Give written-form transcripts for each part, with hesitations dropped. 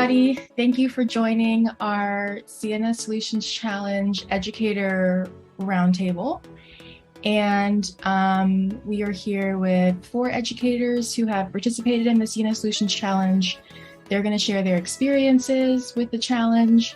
everybody. Thank you for joining our Ciena Solution Challenge Educator Roundtable. And we are here with 4 educators who have participated in the Ciena Solution Challenge. They're going to share their experiences with the challenge.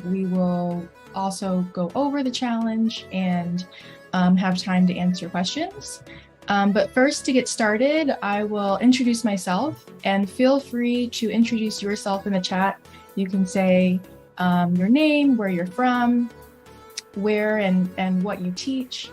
We will also go over the challenge and have time to answer questions. But first, to get started, I will introduce myself, and feel free to introduce yourself in the chat. You can say your name, where you're from, where and what you teach.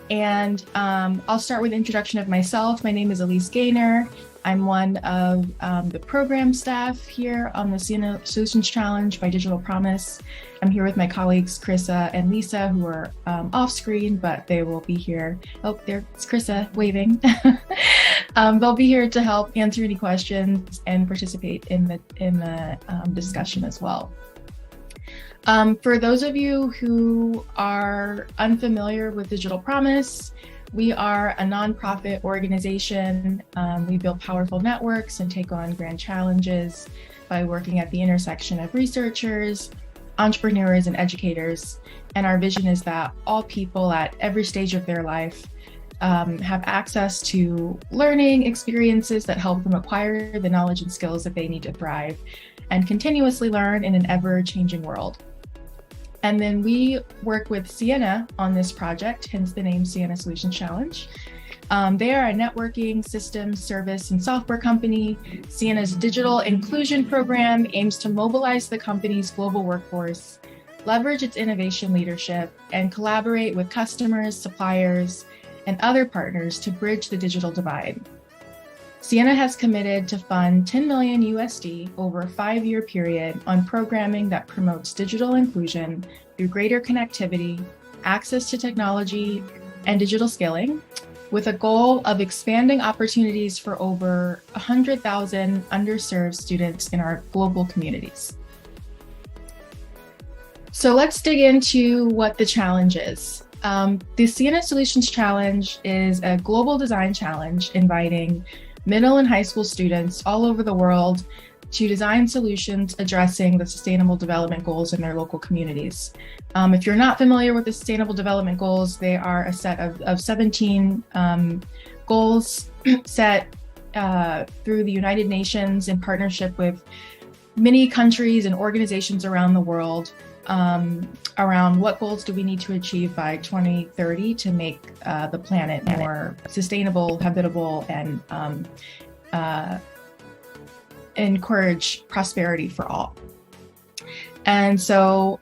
And I'll start with an introduction of myself. My name is Elise Gaynor. I'm one of the program staff here on the Ciena Solutions Challenge by Digital Promise. I'm here with my colleagues, Krissa and Lisa, who are off screen, but they will be here. Oh, there's Krissa waving. They'll be here to help answer any questions and participate in the discussion as well. For those of you who are unfamiliar with Digital Promise, we are a nonprofit organization. We build powerful networks and take on grand challenges by working at the intersection of researchers, entrepreneurs, and educators. And our vision is that all people at every stage of their life have access to learning experiences that help them acquire the knowledge and skills that they need to thrive and continuously learn in an ever-changing world. And then we work with Ciena on this project, hence the name Ciena Solution Challenge. They are a networking, systems, service, and software company. Ciena's digital inclusion program aims to mobilize the company's global workforce, leverage its innovation leadership, and collaborate with customers, suppliers, and other partners to bridge the digital divide. Ciena has committed to fund 10 million USD over a 5-year period on programming that promotes digital inclusion through greater connectivity, access to technology, and digital skilling, with a goal of expanding opportunities for over 100,000 underserved students in our global communities. So let's dig into what the challenge is. The Ciena Solutions Challenge is a global design challenge inviting middle and high school students all over the world to design solutions addressing the Sustainable Development Goals in their local communities. If you're not familiar with the Sustainable Development Goals, they are a set of 17 goals set through the United Nations in partnership with many countries and organizations around the world around what goals do we need to achieve by 2030 to make the planet more sustainable, habitable, and encourage prosperity for all. And so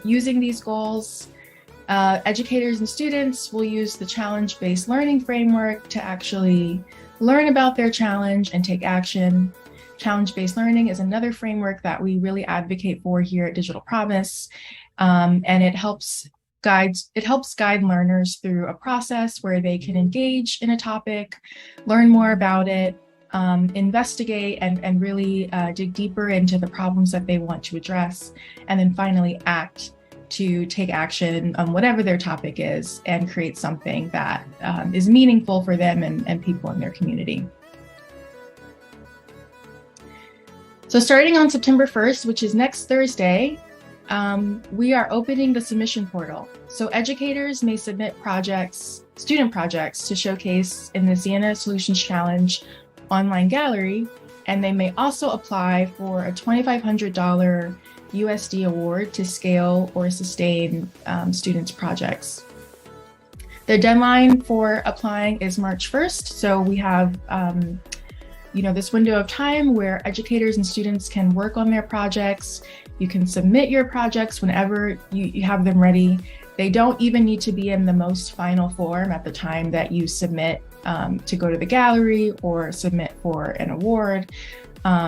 using these goals, educators and students will use the challenge-based learning framework to actually learn about their challenge and take action. Challenge-based learning is another framework that we really advocate for here at Digital Promise, and it helps guide learners through a process where they can engage in a topic, learn more about it, investigate and really dig deeper into the problems that they want to address, and then finally act to take action on whatever their topic is and create something that is meaningful for them and people in their community. So starting on September 1st, which is next Thursday, we are opening the submission portal. So educators may submit student projects to showcase in the Ciena Solutions Challenge online gallery, and they may also apply for a $2,500 USD award to scale or sustain students' projects. The deadline for applying is March 1st, so we have this window of time where educators and students can work on their projects. You can submit your projects whenever you have them ready. They don't even need to be in the most final form at the time that you submit to go to the gallery or submit for an award,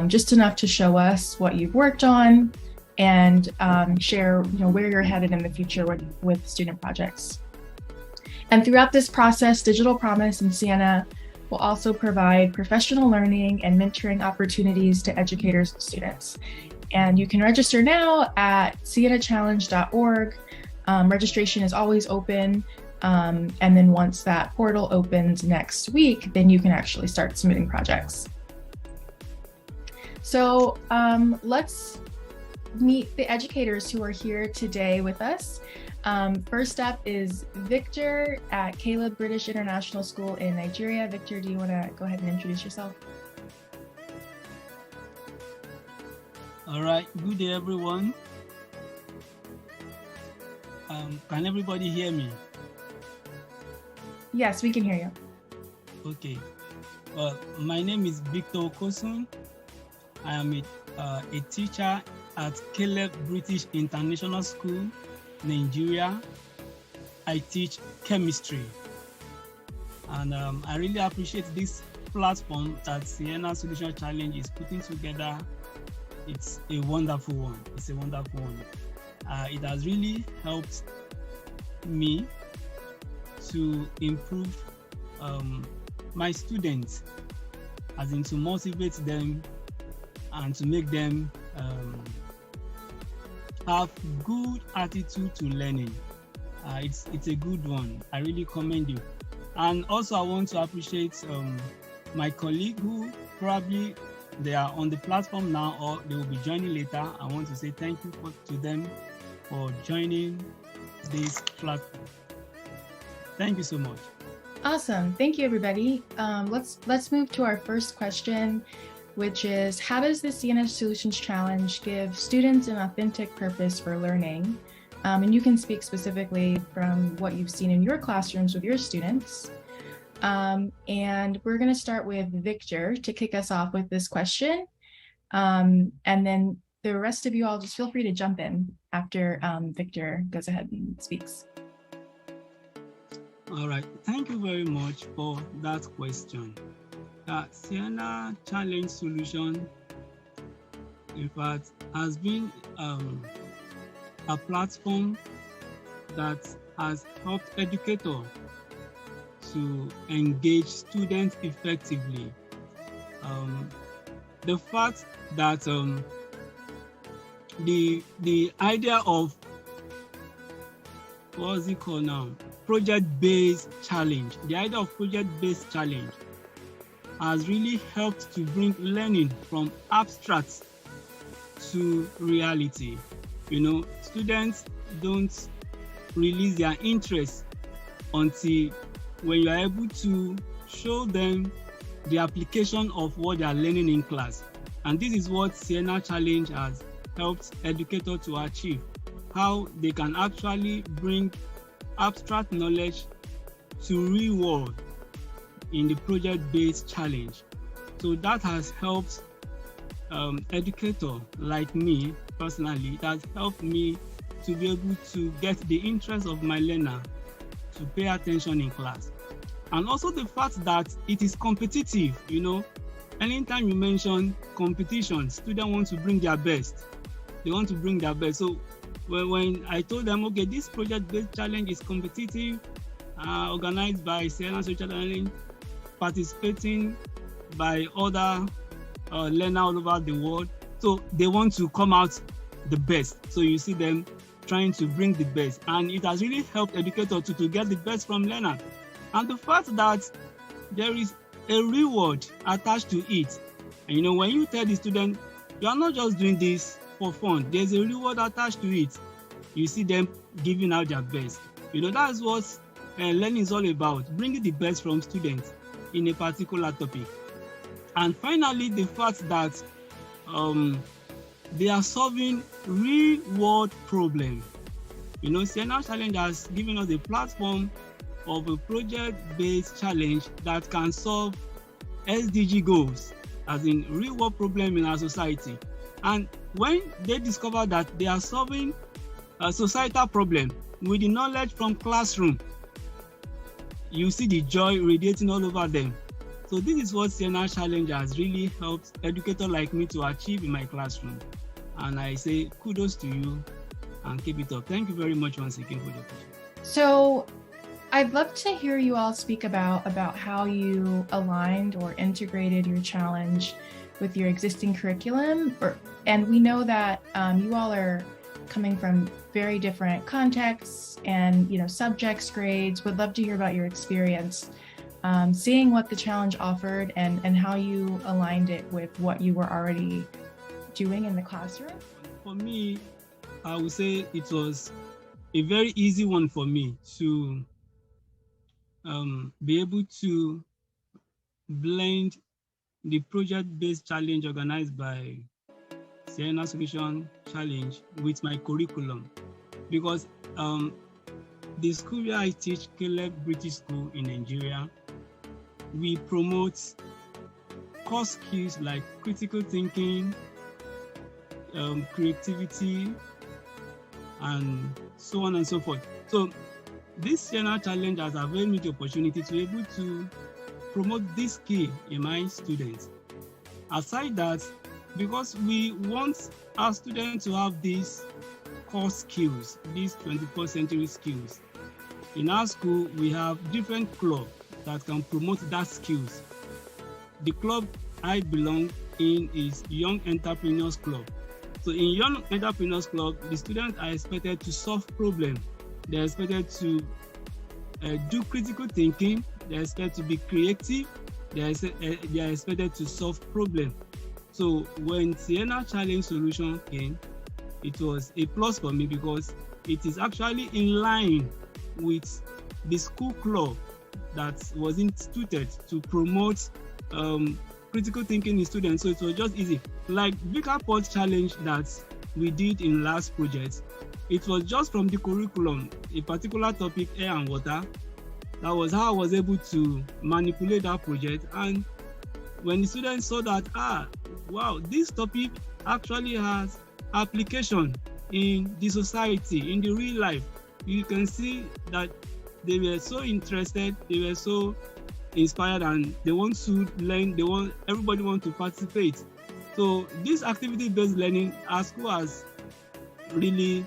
just enough to show us what you've worked on and share where you're headed in the future with student projects. And throughout this process, Digital Promise and Ciena will also provide professional learning and mentoring opportunities to educators and students. And you can register now at cienachallenge.org. Registration is always open. And then once that portal opens next week, then you can actually start submitting projects. So let's meet the educators who are here today with us. First up is Victor at Caleb British International School in Nigeria. Victor, do you want to go ahead and introduce yourself? All right, good day everyone. Can everybody hear me? Yes, we can hear you. Okay. Well, my name is Victor Okosun. I am a teacher at Caleb British International School, Nigeria. I teach chemistry. And I really appreciate this platform that Ciena Solution Challenge is putting together. It's a wonderful one. It's a wonderful one. It has really helped me to improve my students, as in to motivate them and to make them have good attitude to learning. It's a good one. I really commend you. And also I want to appreciate my colleague who probably they are on the platform now or they will be joining later. I want to say thank you to them for joining this platform. Thank you so much. Awesome. Thank you, everybody. Let's move to our first question, which is, how does the Ciena Solutions Challenge give students an authentic purpose for learning? And you can speak specifically from what you've seen in your classrooms with your students. And we're going to start with Victor to kick us off with this question. And then the rest of you all just feel free to jump in after Victor goes ahead and speaks. All right, thank you very much for that question. Ciena Challenge Solution, in fact, has been a platform that has helped educators to engage students effectively. The fact that the idea of what's it called now? Project-based challenge. The idea of project-based challenge has really helped to bring learning from abstract to reality. You know, students don't release their interest until when you are able to show them the application of what they are learning in class. And this is what Ciena Challenge has helped educators to achieve, how they can actually bring abstract knowledge to real world in the project-based challenge. So that has helped educators like me personally. It has helped me to be able to get the interest of my learner to pay attention in class. And also the fact that it is competitive. You know, anytime you mention competition, students want to bring their best. They want to bring their best. So when I told them, okay, this project-based challenge is competitive, organized by Ciena Solution Challenge, participating by other learners all over the world. So they want to come out the best. So you see them trying to bring the best. And it has really helped educators to get the best from learners. And the fact that there is a reward attached to it. And you know, when you tell the student, you are not just doing this for fun, there's a reward attached to it. You see them giving out their best. You know, that's what learning is all about, bringing the best from students in a particular topic. And finally, the fact that they are solving real world problems. You know, Ciena Challenge has given us a platform of a project-based challenge that can solve SDG goals, as in real world problem in our society. And when they discover that they are solving a societal problem with the knowledge from classroom, you see the joy radiating all over them. So this is what Ciena Challenge has really helped educators like me to achieve in my classroom. And I say kudos to you and keep it up. Thank you very much once again for the question. So I'd love to hear you all speak about how you aligned or integrated your challenge with your existing curriculum. And we know that you all are coming from very different contexts and subjects, grades. Would love to hear about your experience seeing what the challenge offered and how you aligned it with what you were already doing in the classroom? For me, I would say it was a very easy one for me to be able to blend the project-based challenge organized by Ciena Solution Challenge with my curriculum, because the school where I teach, Caleb British School in Nigeria, we promote core skills like critical thinking, creativity, and so on and so forth. So this Ciena Challenge has availed me the opportunity to be able to promote this skill in my students. Aside that, because we want our students to have these core skills, these 21st century skills, in our school, we have different clubs that can promote that skills. The club I belong in is Young Entrepreneurs Club. So in Young Entrepreneurs Club, the students are expected to solve problems. They're expected to do critical thinking. They're expected to be creative. They are expected to solve problems. So when Ciena Challenge Solution came, it was a plus for me because it is actually in line with the school club that was instituted to promote critical thinking in students. So it was just easy. Like Vicar Pot Challenge that we did in last project, it was just from the curriculum, a particular topic, air and water. That was how I was able to manipulate that project. And when the students saw that, wow, this topic actually has application in the society, in the real life, you can see that they were so interested, they were so inspired, and they want to learn, everybody want to participate. So this activity-based learning, our school has really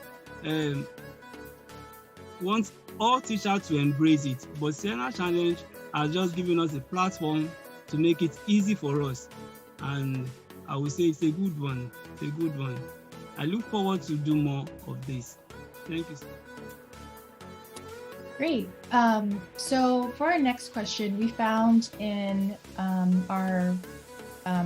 wants all teachers to embrace it, but Ciena Challenge has just given us a platform to make it easy for us, and I would say it's a good one. It's a good one. I look forward to do more of this. Thank you. Great. So for our next question, we found in our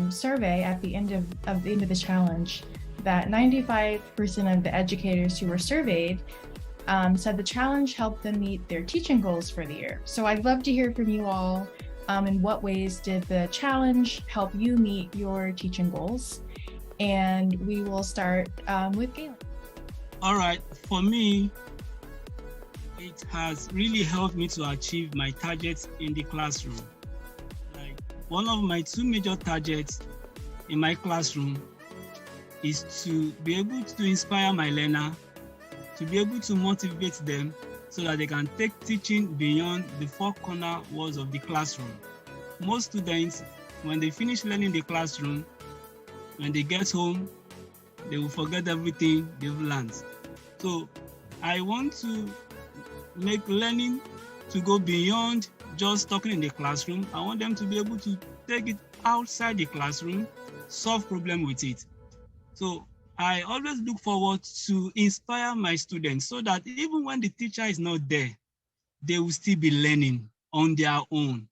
survey at the end of the challenge that 95% of the educators who were surveyed said the challenge helped them meet their teaching goals for the year. So I'd love to hear from you all. In what ways did the challenge help you meet your teaching goals? And we will start with Galen. All right, for me, it has really helped me to achieve my targets in the classroom. Like one of my two major targets in my classroom is to be able to inspire my learner, to be able to motivate them so that they can take teaching beyond the four corner walls of the classroom. Most students, when they finish learning the classroom, when they get home, they will forget everything they've learned. So I want to make learning to go beyond just talking in the classroom. I want them to be able to take it outside the classroom, solve problems with it. So I always look forward to inspire my students so that even when the teacher is not there, they will still be learning on their own.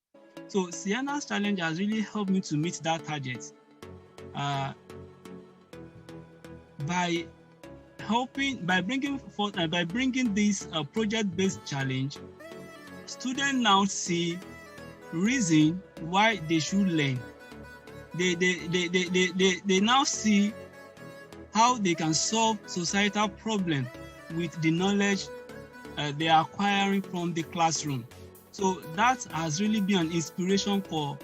So Ciena's challenge has really helped me to meet that target. By bringing this project-based challenge, students now see reason why they should learn. They now see how they can solve societal problems with the knowledge they are acquiring from the classroom. So that has really been an inspiration for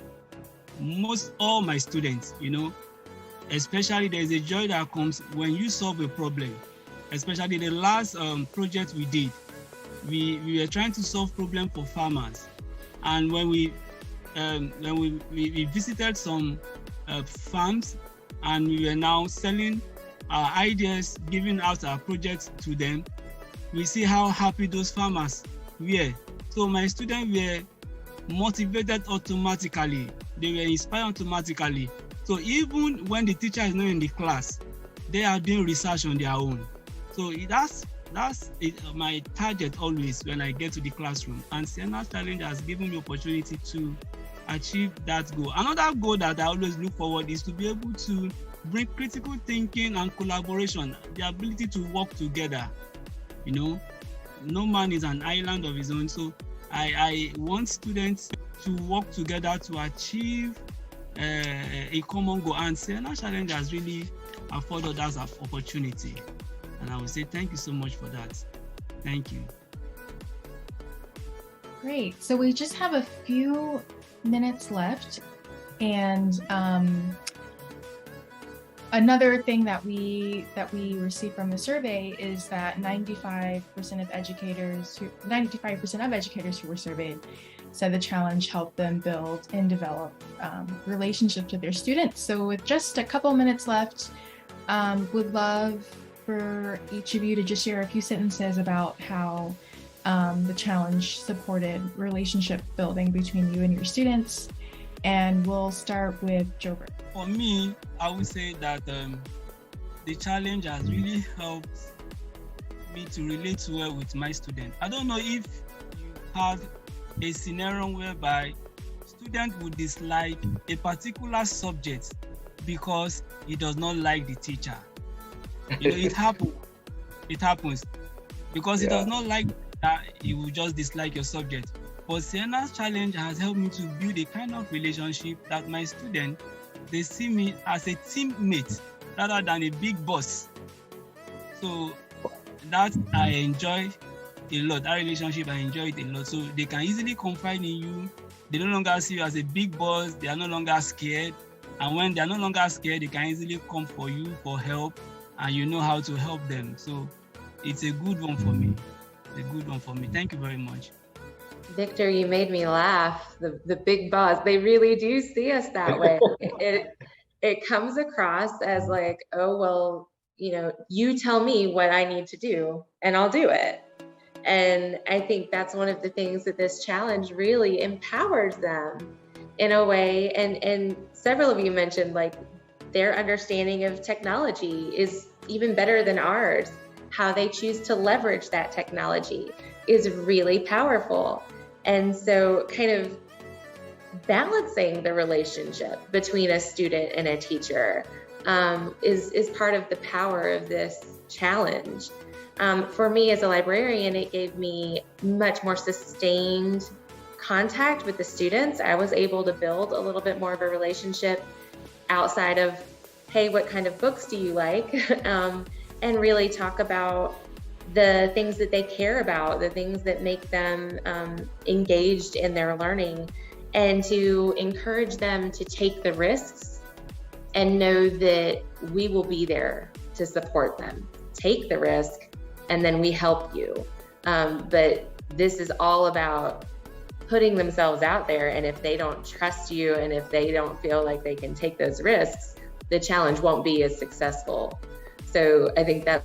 all my students, Especially there's a joy that comes when you solve a problem. Especially the last project we did, we were trying to solve problem for farmers, and when we visited some farms, and we were now selling our ideas, giving out our projects to them, we see how happy those farmers were. So my students were motivated automatically. They were inspired automatically. So even when the teacher is not in the class, they are doing research on their own. So that's my target always when I get to the classroom. And Ciena's challenge has given me opportunity to achieve that goal. Another goal that I always look forward is to be able to bring critical thinking and collaboration, the ability to work together. You know, no man is an island of his own. So I want students to work together to achieve a common goal. And Ciena Challenge has really afforded us an opportunity. And I would say thank you so much for that. Thank you. Great. So we just have a few minutes left. And another thing that we received from the survey is that 95% of educators who were surveyed said the challenge helped them build and develop relationships with their students. So with just a couple minutes left, would love for each of you to just share a few sentences about how the challenge supported relationship building between you and your students. And we'll start with Jobert. For me, I would say that the challenge has really helped me to relate well with my students. I don't know if you had a scenario whereby student would dislike a particular subject because he does not like the teacher. You know, it happens because he does not like that, he will just dislike your subject. But Ciena's challenge has helped me to build a kind of relationship that my students, they see me as a teammate rather than a big boss. So that I enjoy a lot. That relationship, I enjoy it a lot. So they can easily confide in you. They no longer see you as a big boss. They are no longer scared. And when they are no longer scared, they can easily come for you for help, and you know how to help them. So it's a good one for me. It's a good one for me. Thank you very much. Victor, you made me laugh. The big boss, they really do see us that way. It comes across as like, oh, well, you know, you tell me what I need to do and I'll do it. And I think that's one of the things that this challenge really empowers them in a way. And several of you mentioned like their understanding of technology is even better than ours. How they choose to leverage that technology is really powerful. And so kind of balancing the relationship between a student and a teacher is part of the power of this challenge. For me as a librarian, it gave me much more sustained contact with the students. I was able to build a little bit more of a relationship outside of, hey, what kind of books do you like? And really talk about the things that they care about, the things that make them engaged in their learning, and to encourage them to take the risks and know that we will be there to support them. Take the risk and then we help you. But this is all about putting themselves out there, and if they don't trust you and if they don't feel like they can take those risks, the challenge won't be as successful. So I think that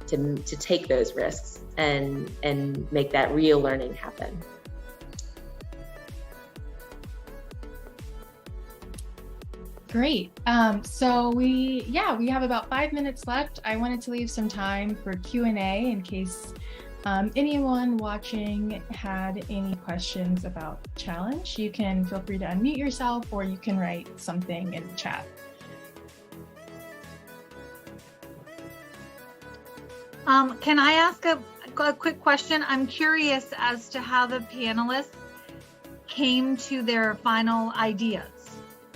to take those risks and make that real learning happen. Great. So we have about 5 minutes left. I wanted to leave some time for Q&A in case anyone watching had any questions about the challenge. You can feel free to unmute yourself, or you can write something in the chat. Can I ask a quick question? I'm curious as to how the panelists came to their final ideas.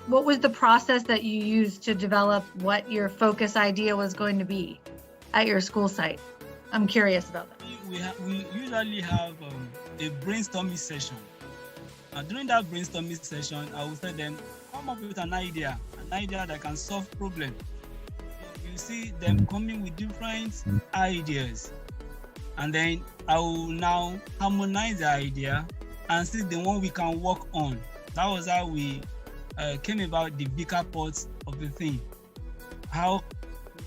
What was the process that you used to develop what your focus idea was going to be at your school site? I'm curious about that. We usually have a brainstorming session. During that brainstorming session, I will tell them, come up with an idea that can solve problems. So you see them coming with different ideas. And then I will now harmonize the idea and see the one we can work on. That was how we came about the bigger parts of the thing. How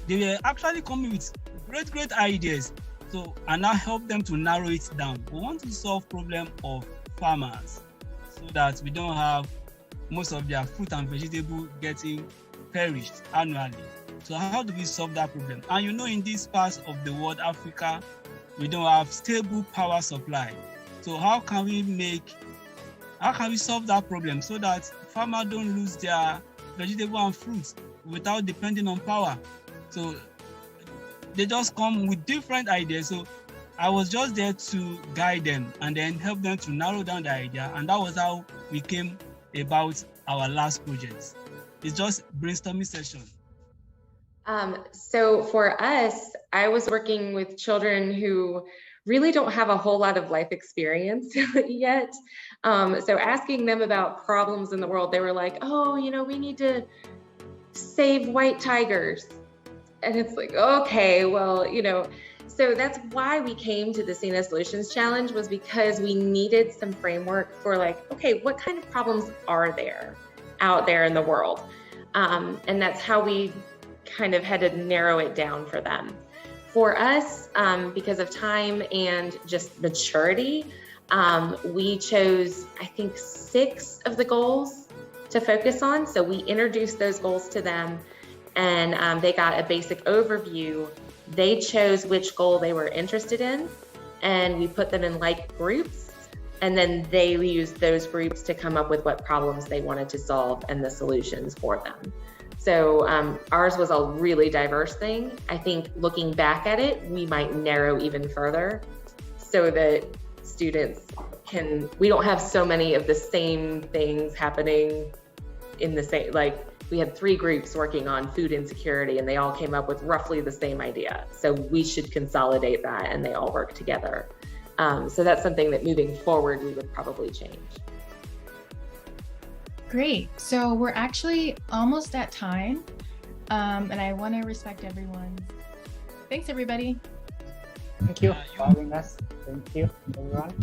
they were actually coming with great ideas. So I now help them to narrow it down. We want to solve problem of farmers so that we don't have most of their fruit and vegetable getting perished annually. So how do we solve that problem? And you know, in this part of the world, Africa, we don't have stable power supply. So how can we make how can we solve that problem so that farmers don't lose their vegetable and fruits without depending on power? So they just come with different ideas. So I was just there to guide them and then help them to narrow down the idea. And that was how we came about our last project. It's just brainstorming session. So for us, I was working with children who really don't have a whole lot of life experience yet. So asking them about problems in the world, they were like, oh, we need to save white tigers. And it's like, okay, well, so that's why we came to the Ciena Solutions Challenge, was because we needed some framework for like, okay, what kind of problems are there out there in the world? And that's how we kind of had to narrow it down for them. For us, because of time and just maturity, we chose, I think, 6 of the goals to focus on. So we introduced those goals to them, and they got a basic overview. They chose which goal they were interested in, and we put them in like groups, and then they used those groups to come up with what problems they wanted to solve and the solutions for them. So ours was a really diverse thing. I think looking back at it, we might narrow even further so that students we don't have so many of the same things happening in the same, like we had 3 groups working on food insecurity and they all came up with roughly the same idea. So we should consolidate that and they all work together. So that's something that moving forward, we would probably change. Great. So we're actually almost at time. And I want to respect everyone. Thanks, everybody. Thank you for having us. Thank you, everyone.